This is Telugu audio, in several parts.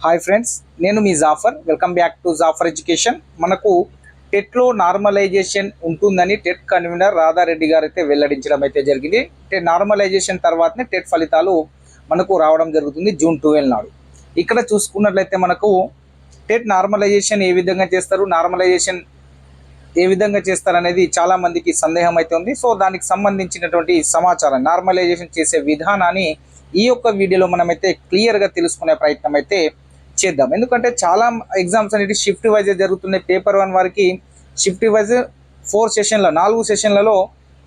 హాయ్ ఫ్రెండ్స్, నేను మీ Jafar. Welcome back to Jafar education. మనకు టెట్లో నార్మలైజేషన్ ఉంటుందని టెట్ కన్వీనర్ రాధారెడ్డి గారు అయితే వెల్లడించడం అయితే జరిగింది. నార్మలైజేషన్ తర్వాతనే టెట్ ఫలితాలు మనకు రావడం జరుగుతుంది జూన్ 12 నాడు. ఇక్కడ చూసుకున్నట్లయితే మనకు టెట్ నార్మలైజేషన్ ఏ విధంగా చేస్తారు, నార్మలైజేషన్ ఏ విధంగా చేస్తారనేది చాలా మందికి సందేహం అయితే ఉంది. సో దానికి సంబంధించినటువంటి సమాచారం, నార్మలైజేషన్ చేసే విధానాన్ని ఈ యొక్క వీడియోలో మనమైతే క్లియర్గా తెలుసుకునే ప్రయత్నం అయితే చేద్దాం. ఎందుకంటే చాలా ఎగ్జామ్స్ అనేవి షిఫ్ట్ వైజ్ జరుగుతున్నాయి. పేపర్ 1 వారికి షిఫ్ట్ వైజ్ 4 సెషన్లలో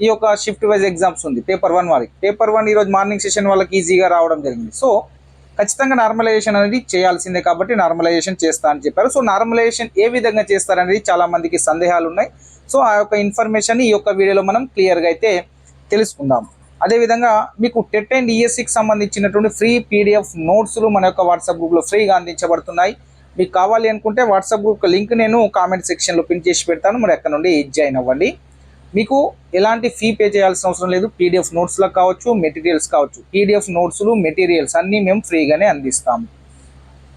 ఈ యొక్క షిఫ్ట్ వైజ్ ఎగ్జామ్స్ ఉంది. పేపర్ 1 వారికి పేపర్ 1 ఈరోజు మార్నింగ్ సెషన్ వాళ్ళకి ఈజీగా రావడం జరిగింది. సో ఖచ్చితంగా నార్మలైజేషన్ అనేది చేయాల్సిందే కాబట్టి నార్మలైజేషన్ చేస్తా అని చెప్పారు. సో నార్మలైజేషన్ ఏ విధంగా చేస్తారనేది చాలా మందికి సందేహాలు ఉన్నాయి. సో ఆ యొక్క ఇన్ఫర్మేషన్ ఈ యొక్క వీడియోలో మనం క్లియర్గా అయితే తెలుసుకుందాం. అదేవిధంగా మీకు టెట్ అండ్ ఈఎస్సికి సంబంధించినటువంటి ఫ్రీ పీడిఎఫ్ నోట్స్లు మన యొక్క వాట్సాప్ గ్రూప్లో ఫ్రీగా అందించబడుతున్నాయి. మీకు కావాలి అనుకుంటే వాట్సాప్ గ్రూప్ లింక్ నేను కామెంట్ సెక్షన్లో పిన్ చేసి పెడతాను. మరి అక్కడ నుండి జాయిన్ అవ్వండి. మీకు ఎలాంటి ఫీ పే చేయాల్సిన అవసరం లేదు. పీడిఎఫ్ నోట్స్లకు కావచ్చు, మెటీరియల్స్ కావచ్చు, పీడిఎఫ్ నోట్స్లు మెటీరియల్స్ అన్నీ మేము ఫ్రీగానే అందిస్తాము.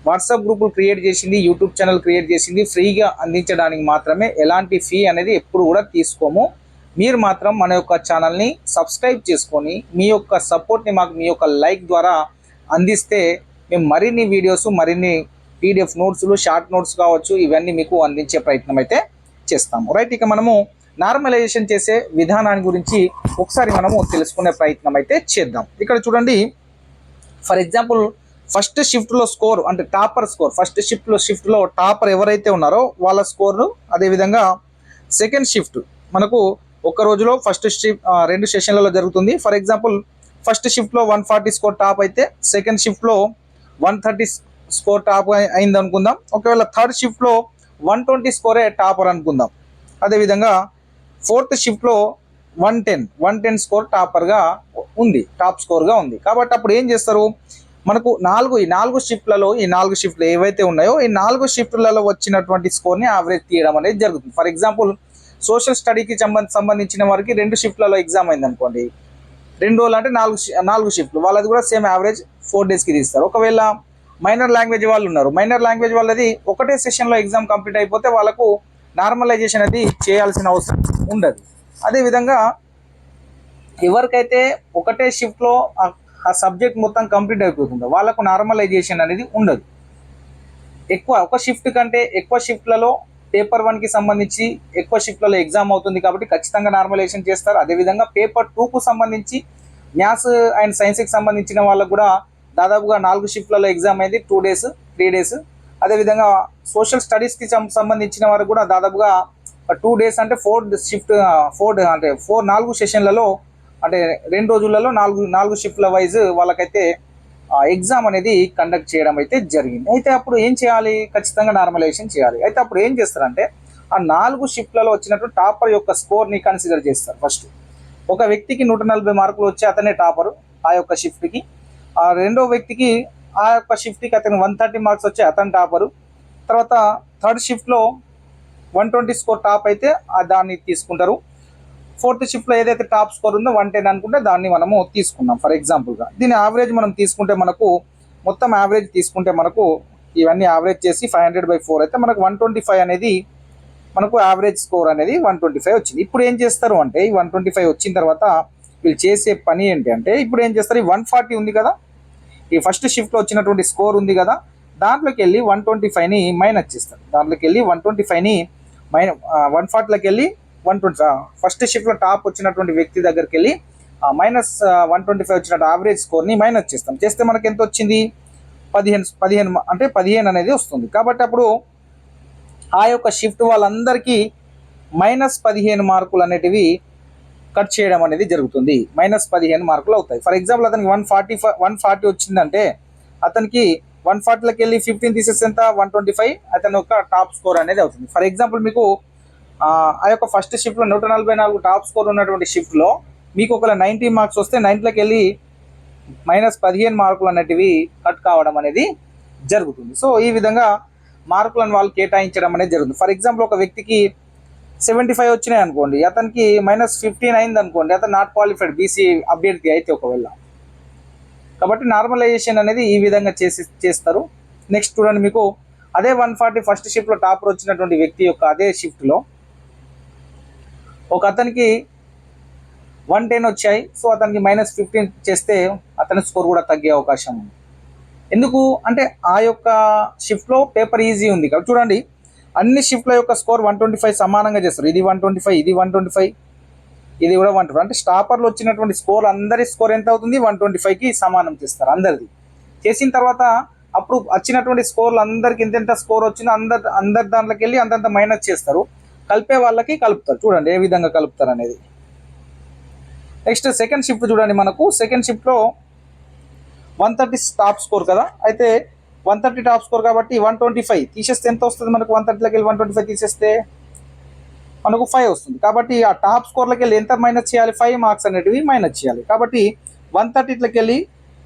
వాట్సాప్ గ్రూపులు క్రియేట్ చేసింది, యూట్యూబ్ ఛానల్ క్రియేట్ చేసింది ఫ్రీగా అందించడానికి మాత్రమే. ఎలాంటి ఫీ అనేది ఎప్పుడు కూడా తీసుకోము. మీరు మాత్రం మన యొక్క ఛానల్ని సబ్స్క్రైబ్ చేసుకొని మీ యొక్క సపోర్ట్ని మాకు మీ యొక్క లైక్ ద్వారా అందిస్తే మేము మరిన్ని వీడియోస్, మరిన్ని పీడిఎఫ్ నోట్స్లు, షార్ట్ నోట్స్ కావచ్చు, ఇవన్నీ మీకు అందించే ప్రయత్నం అయితే చేస్తాము. రైట్, ఇక మనము నార్మలైజేషన్ చేసే విధానాన్ని గురించి ఒకసారి మనము తెలుసుకునే ప్రయత్నం అయితే చేద్దాం. ఇక్కడ చూడండి, ఫర్ ఎగ్జాంపుల్ ఫస్ట్ షిఫ్ట్లో స్కోర్ అంటే టాపర్ స్కోర్, ఫస్ట్ షిఫ్ట్లో టాపర్ ఎవరైతే ఉన్నారో వాళ్ళ స్కోరు, అదేవిధంగా సెకండ్ షిఫ్ట్ మనకు ఒక రోజులో ఫస్ట్ షిఫ్ట్ 2 సెషన్లలో జరుగుతుంది. ఫర్ ఎగ్జాంపుల్ ఫస్ట్ షిఫ్ట్లో 140 స్కోర్ టాప్ అయితే సెకండ్ షిఫ్ట్లో 130 స్కోర్ టాప్ అయింది అనుకుందాం. ఒకవేళ థర్డ్ షిఫ్ట్లో 120 స్కోరే టాపర్ అనుకుందాం. అదేవిధంగా ఫోర్త్ షిఫ్ట్లో 110 స్కోర్ టాపర్గా ఉంది, టాప్ స్కోర్గా ఉంది. కాబట్టి అప్పుడు ఏం చేస్తారు, మనకు ఈ నాలుగు షిఫ్ట్లు ఏవైతే ఉన్నాయో ఈ 4 షిఫ్ట్లలో వచ్చినటువంటి స్కోర్ని యావరేజ్ తీయడం అనేది జరుగుతుంది. ఫర్ ఎగ్జాంపుల్ సోషల్ స్టడీకి సంబంధించిన వారికి 2 షిఫ్ట్లలో ఎగ్జామ్ అయింది అనుకోండి, 2 రోజులు అంటే 4 షిఫ్ట్లు, వాళ్ళది కూడా సేమ్ యావరేజ్ 4 డేస్కి తీస్తారు. ఒకవేళ మైనర్ లాంగ్వేజ్ వాళ్ళు ఉన్నారు, మైనర్ లాంగ్వేజ్ వాళ్ళది ఒకటే సెషన్లో ఎగ్జామ్ కంప్లీట్ అయిపోతే వాళ్ళకు నార్మలైజేషన్ అది చేయాల్సిన అవసరం ఉండదు. అదేవిధంగా ఎవరికైతే ఒకటే షిఫ్ట్లో ఆ సబ్జెక్ట్ మొత్తం కంప్లీట్ అయిపోతుందో వాళ్ళకు నార్మలైజేషన్ అనేది ఉండదు. ఒక షిఫ్ట్ కంటే ఎక్కువ షిఫ్ట్లలో పేపర్ 1కి సంబంధించి ఎక్కువ షిఫ్ట్లలో ఎగ్జామ్ అవుతుంది కాబట్టి ఖచ్చితంగా నార్మలైజేషన్ చేస్తారు. అదేవిధంగా పేపర్ 2కు సంబంధించి మ్యాథ్స్ అండ్ సైన్స్కి సంబంధించిన వాళ్ళకు కూడా దాదాపుగా 4 షిఫ్ట్లలో ఎగ్జామ్ అయింది, 2 డేస్ 3 డేస్. అదేవిధంగా సోషల్ స్టడీస్కి సంబంధించిన వారు కూడా దాదాపుగా 2 డేస్ అంటే 4 సెషన్లలో అంటే 2 రోజులలో 4 షిఫ్ట్ల వైజ్ వాళ్ళకైతే ఎగ్జామ్ అనేది కండక్ట్ చేయడం అయితే జరిగింది. అయితే అప్పుడు ఏం చేయాలి, ఖచ్చితంగా నార్మలైజేషన్ చేయాలి. అయితే అప్పుడు ఏం చేస్తారంటే ఆ 4 షిఫ్ట్లలో వచ్చినట్టు టాపర్ యొక్క స్కోర్ని కన్సిడర్ చేస్తారు. ఫస్ట్ ఒక వ్యక్తికి 140 మార్కులు వచ్చి అతనే టాపరు ఆ యొక్క షిఫ్ట్కి, ఆ రెండో వ్యక్తికి ఆ యొక్క షిఫ్ట్కి అతను 130 మార్క్స్ వచ్చి అతను టాపరు. తర్వాత థర్డ్ షిఫ్ట్లో 120 స్కోర్ టాప్ అయితే దాన్ని తీసుకుంటారు. ఫోర్త్ షిఫ్ట్లో ఏదైతే టాప్ స్కోర్ ఉందో 110 అనుకుంటే దాన్ని మనము తీసుకున్నాం ఫర్ ఎగ్జాంపుల్గా. దీని యావరేజ్ మనం తీసుకుంటే మనకు మొత్తం యావరేజ్ తీసుకుంటే మనకు ఇవన్నీ యావరేజ్ చేసి 500/4 అయితే మనకు 125 అనేది మనకు యావరేజ్ స్కోర్ అనేది 125 వచ్చింది. ఇప్పుడు ఏం చేస్తారు అంటే ఈ 125 వచ్చిన తర్వాత వీళ్ళు చేసే పని ఏంటి అంటే ఇప్పుడు ఏం చేస్తారు, ఈ 140 ఉంది కదా, ఈ ఫస్ట్ షిఫ్ట్లో వచ్చినటువంటి స్కోర్ ఉంది కదా, దాంట్లోకి వెళ్ళి 125ని మైనస్ చేస్తారు. దాంట్లోకి వెళ్ళి 125ని 140లోకి వెళ్ళి 120 ఫస్ట్ షిఫ్ట్లో టాప్ వచ్చినటువంటి వ్యక్తి దగ్గరికి వెళ్ళి -125 వచ్చినట్టు యావరేజ్ స్కోర్ని మైనస్ చేస్తాం. చేస్తే మనకి ఎంత వచ్చింది, 15 అనేది వస్తుంది. కాబట్టి అప్పుడు ఆ యొక్క షిఫ్ట్ వాళ్ళందరికీ -15 మార్కులు అనేటివి కట్ చేయడం అనేది జరుగుతుంది. -15 మార్కులు అవుతాయి. ఫర్ ఎగ్జాంపుల్ అతనికి 140 వచ్చిందంటే అతనికి 140లోకి వెళ్ళి 15 తీసేస్తే ఎంత, 125 అతని యొక్క టాప్ స్కోర్ అనేది అవుతుంది. ఫర్ ఎగ్జాంపుల్ మీకు ఆ యొక్క ఫస్ట్ షిఫ్ట్లో 144 టాప్ స్కోర్ ఉన్నటువంటి షిఫ్ట్లో మీకు ఒకవేళ 90 మార్క్స్ వస్తే 90లోకి వెళ్ళి -15 మార్కులు అనేటివి కట్ కావడం అనేది జరుగుతుంది. సో ఈ విధంగా మార్కులను వాళ్ళు కేటాయించడం అనేది జరుగుతుంది. ఫర్ ఎగ్జాంపుల్ ఒక వ్యక్తికి 75 వచ్చినాయి అనుకోండి, అతనికి -15 అయింది అనుకోండి, అతను నాట్ క్వాలిఫైడ్ బీసీ అభ్యర్థి అయితే ఒకవేళ. కాబట్టి నార్మలైజేషన్ అనేది ఈ విధంగా చేస్తారు. నెక్స్ట్ చూడండి, మీకు అదే 140 ఫస్ట్ షిఫ్ట్లో టాపర్ వచ్చినటువంటి వ్యక్తి యొక్క అదే షిఫ్ట్లో ఒక అతనికి 110 వచ్చాయి. సో అతనికి -15 చేస్తే అతని స్కోర్ కూడా తగ్గే అవకాశం ఉంది. ఎందుకు అంటే ఆ యొక్క షిఫ్ట్లో పేపర్ ఈజీ ఉంది కాబట్టి. చూడండి, అన్ని షిఫ్ట్ల యొక్క స్కోర్ 125 సమానంగా చేస్తారు. ఇది 125, ఇది 125, ఇది కూడా 125. అంటే స్టాపర్లు వచ్చినటువంటి స్కోర్ అందరి స్కోర్ ఎంత అవుతుంది? 125కి సమానం చేస్తారు అందరిది. చేసిన తర్వాత అప్పుడు వచ్చినటువంటి స్కోర్లు అందరికి ఎంతెంత స్కోర్ వచ్చిందో అందరి దాంట్లోకి వెళ్ళి అంతంత మైనస్ చేస్తారు. కలిపే వాళ్ళకి కలుపుతారు. చూడండి ఏ విధంగా కలుపుతారు అనేది. నెక్స్ట్ సెకండ్ షిఫ్ట్ చూడండి, మనకు సెకండ్ షిఫ్ట్లో 130 టాప్ స్కోర్ కదా. అయితే 130 టాప్ స్కోర్ కాబట్టి 125 తీసేస్తే ఎంత వస్తుంది మనకు? 130లోకి వెళ్ళి 125 తీసేస్తే మనకు 5 వస్తుంది. కాబట్టి ఆ టాప్ స్కోర్లోకి వెళ్ళి ఎంత మైనస్ చేయాలి? 5 మార్క్స్ అనేటివి మైనస్ చేయాలి. కాబట్టి 130లోకి వెళ్ళి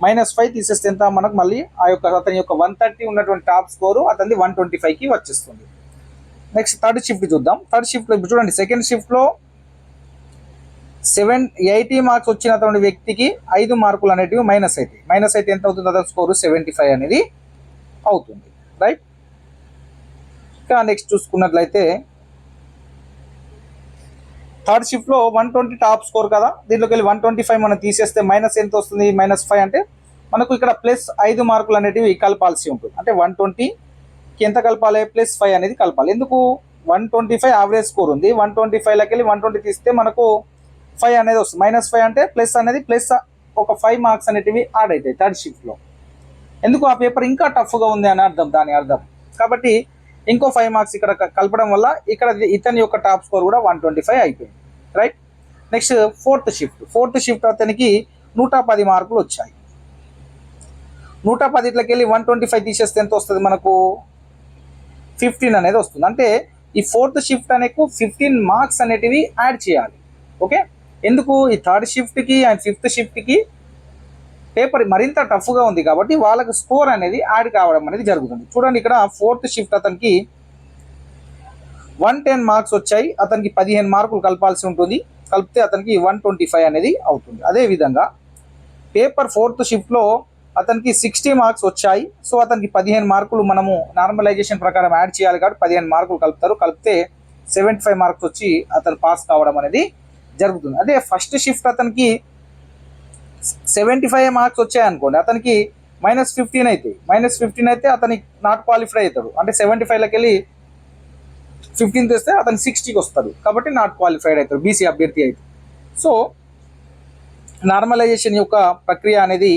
-5 తీసేస్తే ఎంత మనకు? మళ్ళీ ఆ యొక్క అతని యొక్క 130 ఉన్నటువంటి టాప్ స్కోరు అతని 125కి వచ్చేస్తుంది. నెక్స్ట్ థర్డ్ షిఫ్ట్ చూద్దాం. థర్డ్ షిఫ్ట్లో ఇప్పుడు చూడండి, సెకండ్ షిఫ్ట్లో 80 మార్క్స్ వచ్చినటువంటి వ్యక్తికి 5 మార్కులు అనేటివి మైనస్ అవుతాయి. మైనస్ అయితే ఎంత అవుతుంది? అతని స్కోరు 75 అనేది అవుతుంది. రైట్. ఇంకా నెక్స్ట్ చూసుకున్నట్లయితే థర్డ్ షిఫ్ట్లో 120 టాప్ స్కోర్ కదా. దీంట్లోకి వెళ్ళి 125 మనం తీసేస్తే మైనస్ ఎంత వస్తుంది? -5 అంటే మనకు ఇక్కడ +5 మార్కులు అనేటివి కలపాల్సి ఉంటుంది. అంటే 120కి ఎంత కలపాలి? +5 అనేది కలపాలి. ఎందుకు? 125 యావరేజ్ స్కోర్ ఉంది. 125లోకి వెళ్ళి 120 తీస్తే మనకు 5 అనేది వస్తుంది. -5 అంటే ప్లస్ అనేది ప్లస్ ఒక 5 మార్క్స్ అనేటివి యాడ్ అవుతాయి థర్డ్ షిఫ్ట్లో. ఎందుకు? ఆ పేపర్ ఇంకా టఫ్గా ఉంది అని అర్థం, దాని అర్థం. కాబట్టి ఇంకో 5 మార్క్స్ ఇక్కడ కలపడం వల్ల ఇక్కడ ఇతని యొక్క టాప్ స్కోర్ కూడా 125 అయిపోయింది. రైట్. నెక్స్ట్ ఫోర్త్ షిఫ్ట్ అతనికి 110 మార్కులు వచ్చాయి. 110లోకి వెళ్ళి 125 తీసేస్తే ఎంత వస్తుంది మనకు? 15 అనేది వస్తుంది. అంటే ఈ ఫోర్త్ షిఫ్ట్ అనేకు 15 మార్క్స్ అనేటివి యాడ్ చేయాలి. ఓకే. ఎందుకు? ఈ థర్డ్ షిఫ్ట్కి అండ్ ఫిఫ్త్ షిఫ్ట్కి పేపర్ మరింత టఫ్గా ఉంది కాబట్టి వాళ్ళకి స్కోర్ అనేది యాడ్ కావడం అనేది జరుగుతుంది. చూడండి, ఇక్కడ ఫోర్త్ షిఫ్ట్ అతనికి 110 మార్క్స్ వచ్చాయి. అతనికి 15 మార్కులు కలపాల్సి ఉంటుంది. కలిపితే అతనికి 125 అనేది అవుతుంది. అదేవిధంగా పేపర్ ఫోర్త్ షిఫ్ట్లో అతనికి 60 మార్క్స్ వచ్చాయి. సో అతనికి 15 మార్కులు మనము నార్మలైజేషన్ ప్రకారం యాడ్ చేయాలి కాబట్టి 15 మార్కులు కలుపుతారు. కలిపితే 75 మార్క్స్ వచ్చి అతను పాస్ కావడం అనేది జరుగుతుంది. అదే ఫస్ట్ షిఫ్ట్ అతనికి 75 మార్క్స్ వచ్చాయనుకోండి, అతనికి -15 అవుతాయి. -15 అయితే అతనికి నాట్ క్వాలిఫై అవుతాడు. అంటే 75లోకి వెళ్ళి 15 తెస్తే అతను 60కి వస్తాడు కాబట్టి నాట్ క్వాలిఫైడ్ అవుతాడు, బీసీ అభ్యర్థి అయితే. సో నార్మలైజేషన్ యొక్క ప్రక్రియ అనేది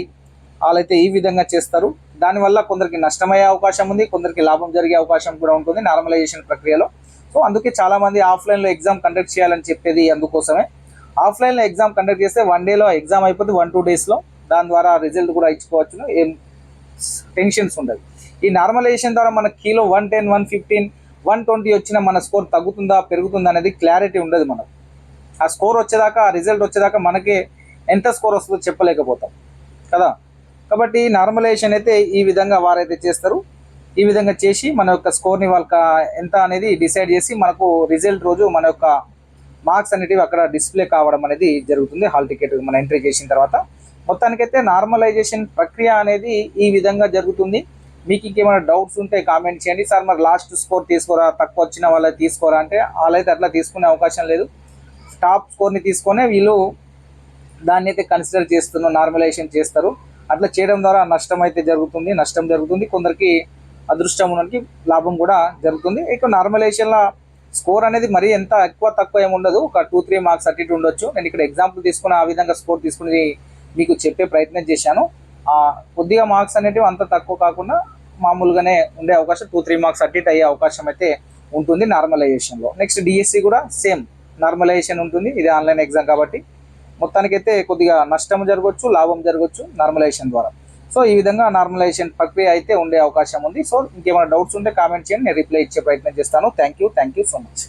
వాళ్ళైతే ఈ విధంగా చేస్తారు. దానివల్ల కొందరికి నష్టమయ్యే అవకాశం ఉంది, కొందరికి లాభం జరిగే అవకాశం కూడా ఉంటుంది నార్మలైజేషన్ ప్రక్రియలో. సో అందుకే చాలామంది ఆఫ్లైన్లో ఎగ్జామ్ కండక్ట్ చేయాలని చెప్పేది అందుకోసమే. ఆఫ్లైన్లో ఎగ్జామ్ కండక్ట్ చేస్తే 1 డేలో ఎగ్జామ్ అయిపోతుంది, 1-2 డేస్లో. దాని ద్వారా రిజల్ట్ కూడా ఇచ్చుకోవచ్చును, ఏం టెన్షన్స్ ఉండదు. ఈ నార్మలైజేషన్ ద్వారా మన కీలో 110, 115, 120 వచ్చినా మన స్కోర్ తగ్గుతుందా పెరుగుతుందా అనేది క్లారిటీ ఉండదు మనకు. ఆ స్కోర్ వచ్చేదాకా, ఆ రిజల్ట్ వచ్చేదాకా మనకే ఎంత స్కోర్ వస్తుందో చెప్పలేకపోతాం కదా. కాబట్టి నార్మలైజేషన్ అయితే ఈ విధంగా వారైతే చేస్తారు. ఈ విధంగా చేసి మన యొక్క స్కోర్ని వాళ్ళకి ఎంత అనేది డిసైడ్ చేసి మనకు రిజల్ట్ రోజు మన యొక్క మార్క్స్ అనేటివి అక్కడ డిస్ప్లే కావడం అనేది జరుగుతుంది హాల్ టికెట్ మన ఎంట్రీ చేసిన తర్వాత. మొత్తానికైతే నార్మలైజేషన్ ప్రక్రియ అనేది ఈ విధంగా జరుగుతుంది. మీకు ఇంకేమైనా డౌట్స్ ఉంటే కామెంట్ చేయండి. సార్ మరి లాస్ట్ స్కోర్ తీసుకోరా, తక్కువ వచ్చిన వాళ్ళకి తీసుకోరా అంటే వాళ్ళైతే అట్లా తీసుకునే అవకాశం లేదు. టాప్ స్కోర్ని తీసుకొనే వీళ్ళు దాన్ని అయితే కన్సిడర్ చేస్తున్నారు, నార్మలైజేషన్ చేస్తారు. అట్లా చేయడం ద్వారా నష్టం అయితే జరుగుతుంది, నష్టం జరుగుతుంది. కొందరికి అదృష్టం ఉన్నకి లాభం కూడా జరుగుతుంది. ఇక నార్మలైజేషన్లో స్కోర్ అనేది మరీ ఎంత ఎక్కువ తక్కువ ఏమి ఉండదు, ఒక 2-3 మార్క్స్ అటు ఇటు ఉండొచ్చు. నేను ఇక్కడ ఎగ్జాంపుల్ తీసుకుని ఆ విధంగా స్కోర్ తీసుకుని మీకు చెప్పే ప్రయత్నం చేశాను. కొద్దిగా మార్క్స్ అనేటివి అంత తక్కువ కాకుండా మామూలుగానే ఉండే అవకాశం, 2-3 మార్క్స్ అటు ఇటు అయ్యే అవకాశం అయితే ఉంటుంది నార్మలైజేషన్లో. నెక్స్ట్ డిఎస్సి కూడా సేమ్ నార్మలైజేషన్ ఉంటుంది, ఇది ఆన్లైన్ ఎగ్జామ్ కాబట్టి. మొత్తానికైతే కొద్దిగా నష్టం జరగవచ్చు, లాభం జరగవచ్చు నార్మలైజేషన్ ద్వారా. సో ఈ విధంగా నార్మలైజేషన్ ప్రక్రియ అయితే ఉండే అవకాశం ఉంది. సో ఇంకేమైనా డౌట్స్ ఉంటే కామెంట్ చేయండి, నేను రిప్లై ఇచ్చే ప్రయత్నం చేస్తాను. Thank you so much.